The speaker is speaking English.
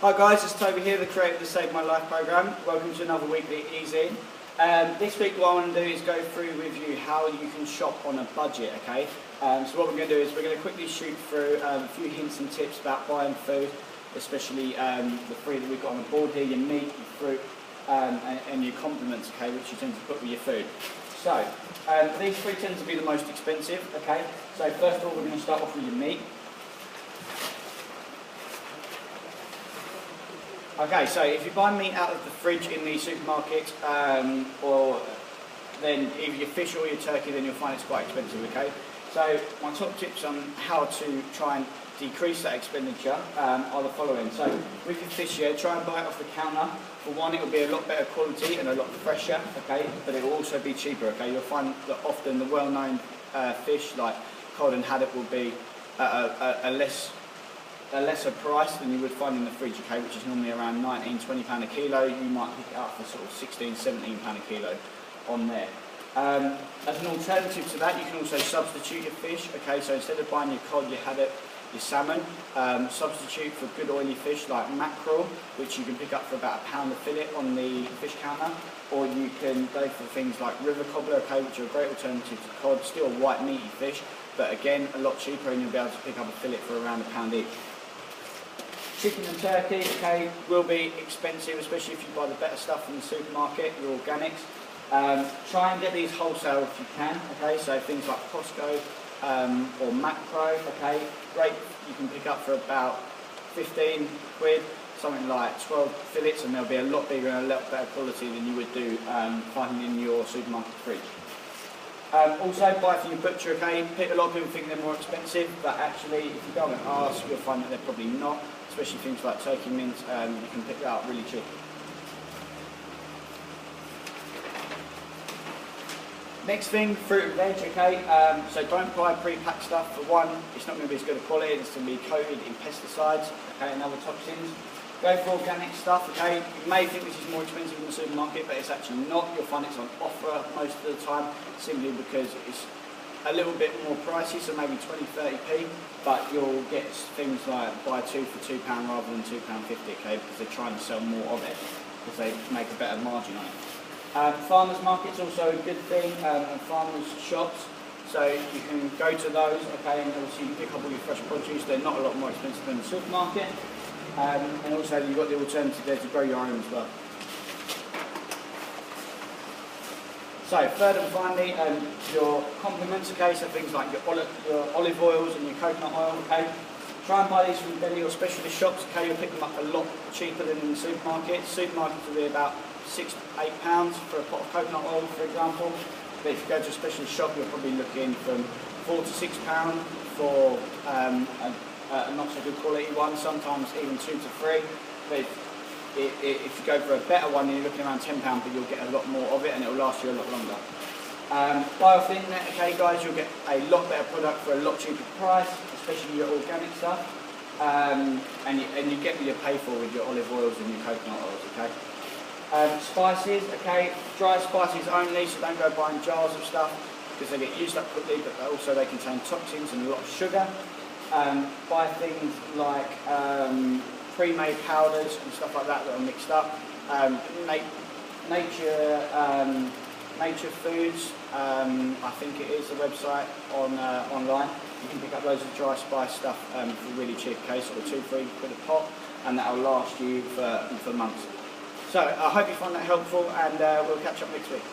Hi guys, it's Toby here, the creator of the Save My Life programme. Welcome to another weekly easy. This week what I want to do is go through with you how you can shop on a budget, okay? So what we're going to do is we're going to quickly shoot through a few hints and tips about buying food, especially the three that we've got on the board here, your meat, your fruit and your condiments, okay, which you tend to put with your food. So, these three tend to be the most expensive, okay? So first of all we're going to start off with your meat. Okay, so if you buy meat out of the fridge in the supermarket, or then either your fish or your turkey, then you'll find it's quite expensive, okay? So my top tips on how to try and decrease that expenditure are the following. So with your fish, yeah, try and buy it off the counter. For one, it will be a lot better quality and a lot fresher, okay? But it will also be cheaper, okay? You'll find that often the well-known fish like cod and haddock will be a lesser price than you would find in the fridge, okay, which is normally around £19–20 a kilo. You might pick it up for sort of £16–17 a kilo on there. As an alternative to that, you can also substitute your fish, okay, so instead of buying your cod, your haddock, your salmon, substitute for good oily fish like mackerel, which you can pick up for about £1 a fillet on the fish counter, or you can go for things like river cobbler, okay, which are a great alternative to cod, still a white meaty fish, but again a lot cheaper, and you'll be able to pick up a fillet for around £1 each. Chicken and turkey, okay, will be expensive, especially if you buy the better stuff from the supermarket, your organics. Try and get these wholesale if you can, okay, so things like Costco or Macro, okay, great, you can pick up for about 15 quid, something like 12 fillets, and they'll be a lot bigger and a lot better quality than you would do finding in your supermarket fridge. Also, buy from your butcher, okay, a lot of people think they're more expensive, but actually if you go and ask, you'll find that they're probably not, especially things like turkey mince, you can pick that up really cheap. Next thing, fruit and veg, okay, so don't buy pre-packed stuff. For one, it's not going to be as good a quality, it's going to be coated in pesticides, okay, and other toxins. Go for organic stuff, okay, you may think this is more expensive in the supermarket, but it's actually not. You'll find it's on offer most of the time, simply because it's a little bit more pricey, so maybe 20–30p, but you'll get things like buy two for £2 rather than £2.50, okay, because they're trying to sell more of it, because they make a better margin on it. Farmers markets also a good thing, and farmers shops, so you can go to those, okay, and obviously you can pick up all your fresh produce. They're not a lot more expensive than the supermarket, and also you've got the alternative there to grow your own as well. So third and finally, your complements, okay, so things like your olive oils and your coconut oil, okay. Try and buy these from deli or specialist shops, okay, you'll pick them up a lot cheaper than in the supermarket. Supermarkets will be about £6–8 for a pot of coconut oil, for example. But if you go to a specialist shop, you're probably looking from £4–6 for a not so good quality one, sometimes even 2 to 3. But if you go for a better one, you're looking around £10, but you'll get a lot more of it and it'll last you a lot longer. Buy off the internet, okay guys, you'll get a lot better product for a lot cheaper price, especially your organic stuff, and you get what you pay for with your olive oils and your coconut oils, okay. Spices, okay, dry spices only, so don't go buying jars of stuff because they get used up quickly, but also they contain toxins and a lot of sugar. Buy things like pre-made powders and stuff like that that are mixed up. Nature Foods, I think it is the website online. You can pick up loads of dry spice stuff for really cheap, okay, sort of £2–3 quid a pot, and that will last you for months. So I hope you find that helpful, and we'll catch up next week.